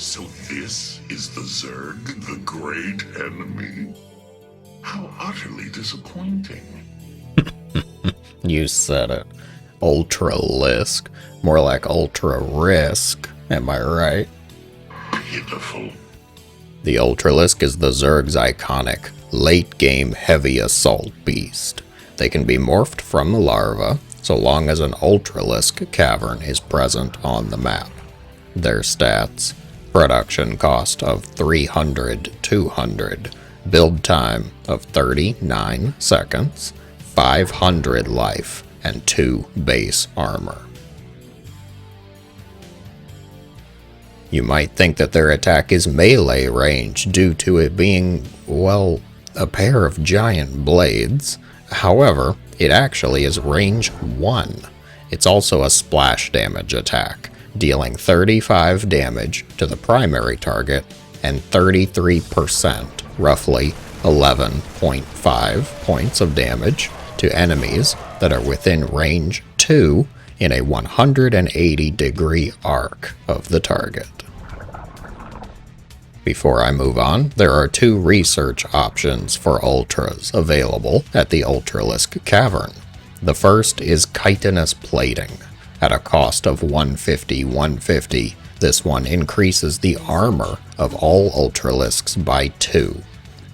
So this is the Zerg, the great enemy? How utterly disappointing. You said it. Ultralisk. More like Ultra-Risk. Am I right? Pitiful. The Ultralisk is the Zerg's iconic, late-game heavy assault beast. They can be morphed from the larva, so long as an Ultralisk cavern is present on the map. Their stats: production cost of 300-200, build time of 39 seconds, 500 life, and 2 base armor. You might think that their attack is melee range due to it being, well, a pair of giant blades. However, it actually is range 1. It's also a splash damage attack, dealing 35 damage to the primary target and 33%, roughly 11.5 points of damage to enemies that are within range 2 in a 180-degree arc of the target. Before I move on, there are 2 research options for Ultras available at the Ultralisk Cavern. The first is chitinous plating. At a cost of 150-150, this one increases the armor of all Ultralisks by 2.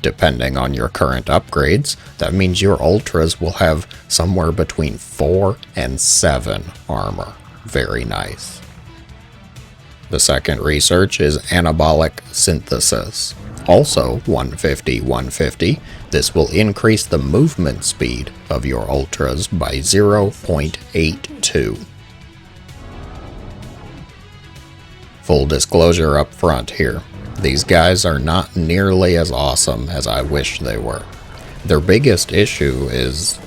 Depending on your current upgrades, that means your Ultras will have somewhere between 4 and 7 armor. Very nice. The second research is anabolic synthesis. Also 150-150, this will increase the movement speed of your Ultras by 0.82. Full disclosure up front here. These guys are not nearly as awesome as I wish they were. Their biggest issue is,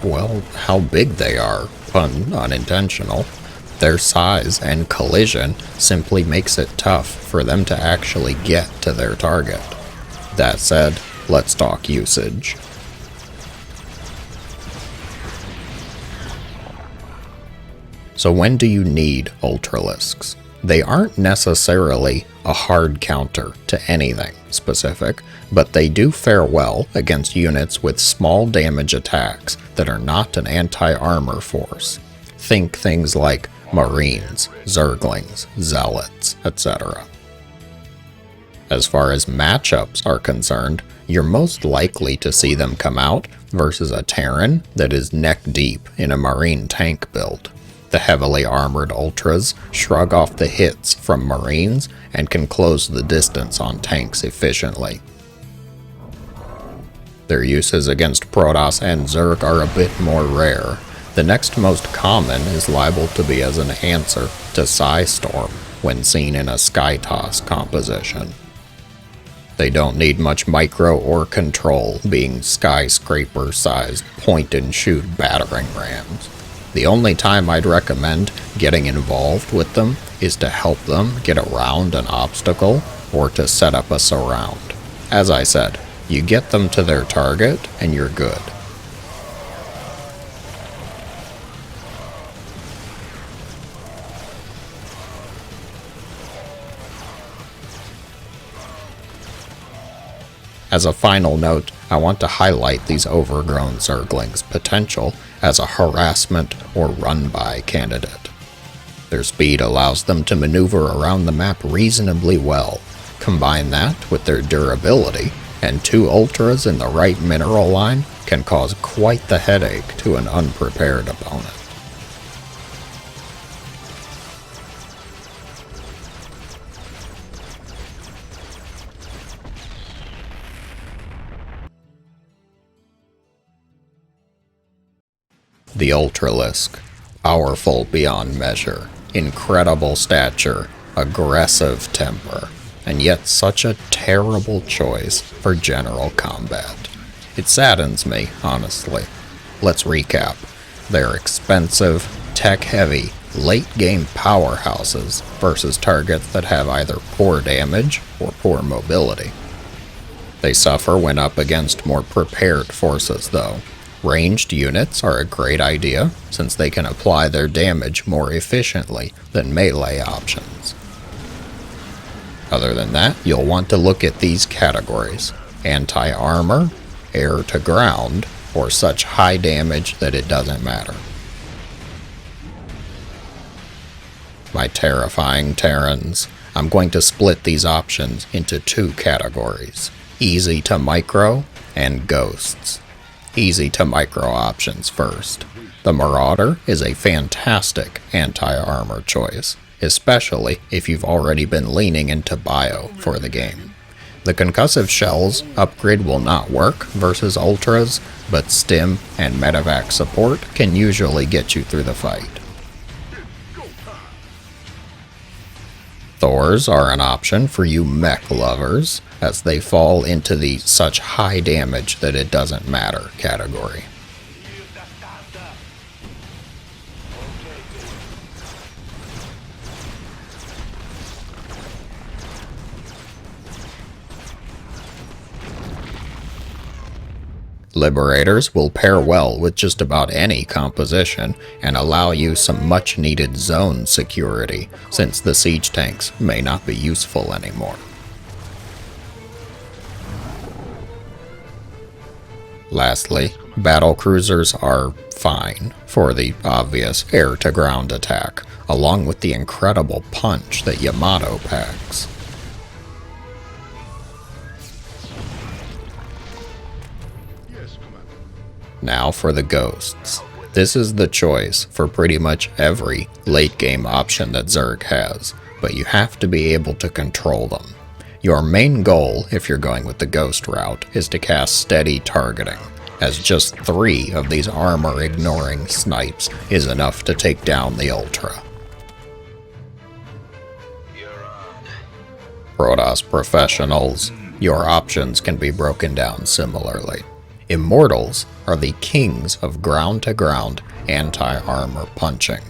well, how big they are, pun unintentional. Their size and collision simply makes it tough for them to actually get to their target. That said, let's talk usage. So when do you need Ultralisks? They aren't necessarily a hard counter to anything specific, but they do fare well against units with small damage attacks that are not an anti-armor force. Think things like Marines, Zerglings, Zealots, etc. As far as matchups are concerned, you're most likely to see them come out versus a Terran that is neck deep in a Marine tank build. The heavily armored Ultras shrug off the hits from Marines and can close the distance on tanks efficiently. Their uses against Protoss and Zerg are a bit more rare. The next most common is liable to be as an answer to Psystorm when seen in a Skytoss composition. They don't need much micro or control, being skyscraper-sized point-and-shoot battering rams. The only time I'd recommend getting involved with them is to help them get around an obstacle or to set up a surround. As I said, you get them to their target and you're good. As a final note, I want to highlight these overgrown Zerglings' potential as a harassment or run-by candidate. Their speed allows them to maneuver around the map reasonably well. Combine that with their durability, and 2 Ultras in the right mineral line can cause quite the headache to an unprepared opponent. The Ultralisk. Powerful beyond measure, incredible stature, aggressive temper, and yet such a terrible choice for general combat. It saddens me, honestly. Let's recap. They're expensive, tech-heavy, late-game powerhouses versus targets that have either poor damage or poor mobility. They suffer when up against more prepared forces, though. Ranged units are a great idea, since they can apply their damage more efficiently than melee options. Other than that, you'll want to look at these categories: anti-armor, air to ground, or such high damage that it doesn't matter. My terrifying Terrans, I'm going to split these options into two categories: easy to micro and ghosts. Easy to micro options first. The Marauder is a fantastic anti-armor choice, especially if you've already been leaning into bio for the game. The concussive shells upgrade will not work versus ultras, but stim and medevac support can usually get you through the fight. Thors are an option for you mech lovers, as they fall into the such high damage that it doesn't matter category. Liberators will pair well with just about any composition and allow you some much needed zone security, since the siege tanks may not be useful anymore. Lastly, battle cruisers are fine for the obvious air-to-ground attack, along with the incredible punch that Yamato packs. Now for the ghosts. This is the choice for pretty much every late-game option that Zerg has, but you have to be able to control them. Your main goal, if you're going with the ghost route, is to cast steady targeting, as just 3 of these armor-ignoring snipes is enough to take down the Ultra. Protoss professionals, your options can be broken down similarly. Immortals are the kings of ground-to-ground anti-armor punching.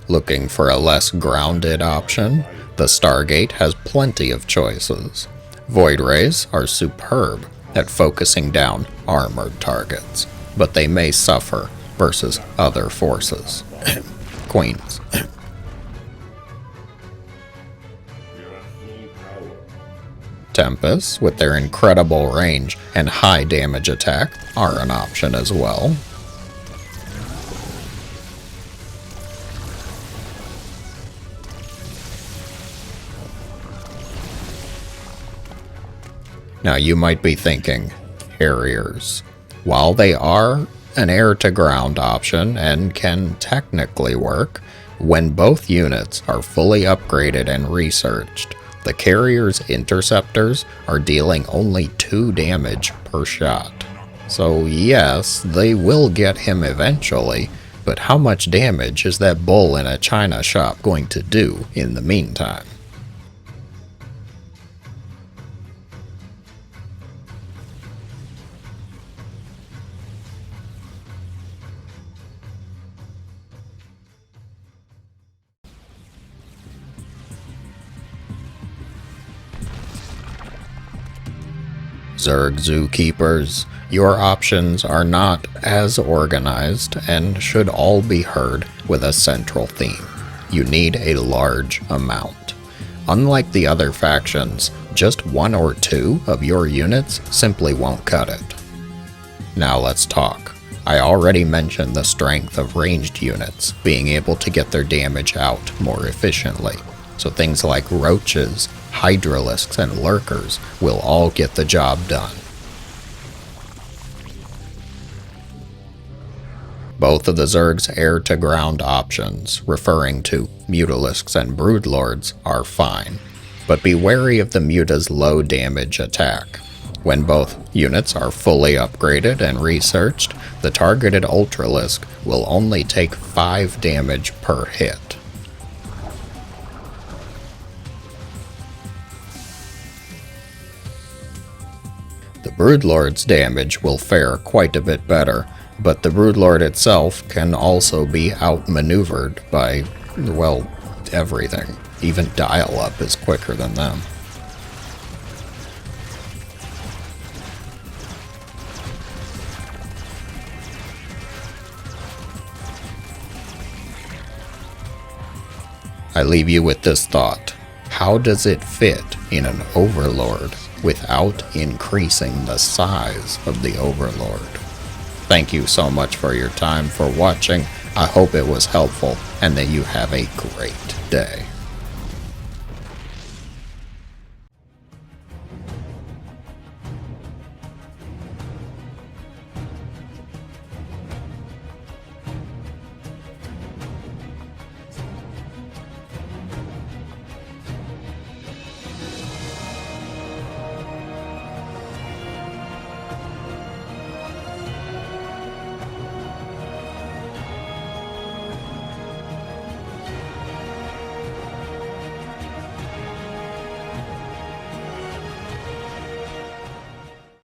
Looking for a less grounded option? The Stargate has plenty of choices. Void Rays are superb at focusing down armored targets, but they may suffer versus other forces. Queens. Tempests, with their incredible range and high damage attack, are an option as well. Now you might be thinking, Harriers. While they are an air-to-ground option and can technically work, when both units are fully upgraded and researched, the carrier's interceptors are dealing only 2 damage per shot. So yes, they will get him eventually, but how much damage is that bull in a china shop going to do in the meantime? Zerg Zookeepers, your options are not as organized and should all be heard with a central theme. You need a large amount. Unlike the other factions, just 1 or 2 of your units simply won't cut it. Now let's talk. I already mentioned the strength of ranged units being able to get their damage out more efficiently, so things like roaches, hydralisks, and lurkers will all get the job done. Both of the Zerg's air-to-ground options, referring to Mutalisks and Broodlords, are fine, but be wary of the Muta's low damage attack. When both units are fully upgraded and researched, the targeted Ultralisk will only take 5 damage per hit. The Broodlord's damage will fare quite a bit better, but the Broodlord itself can also be outmaneuvered by, well, everything. Even dial-up is quicker than them. I leave you with this thought. How does it fit in an overlord without increasing the size of the overlord? Thank you so much for your time, for watching. I hope it was helpful and that you have a great day.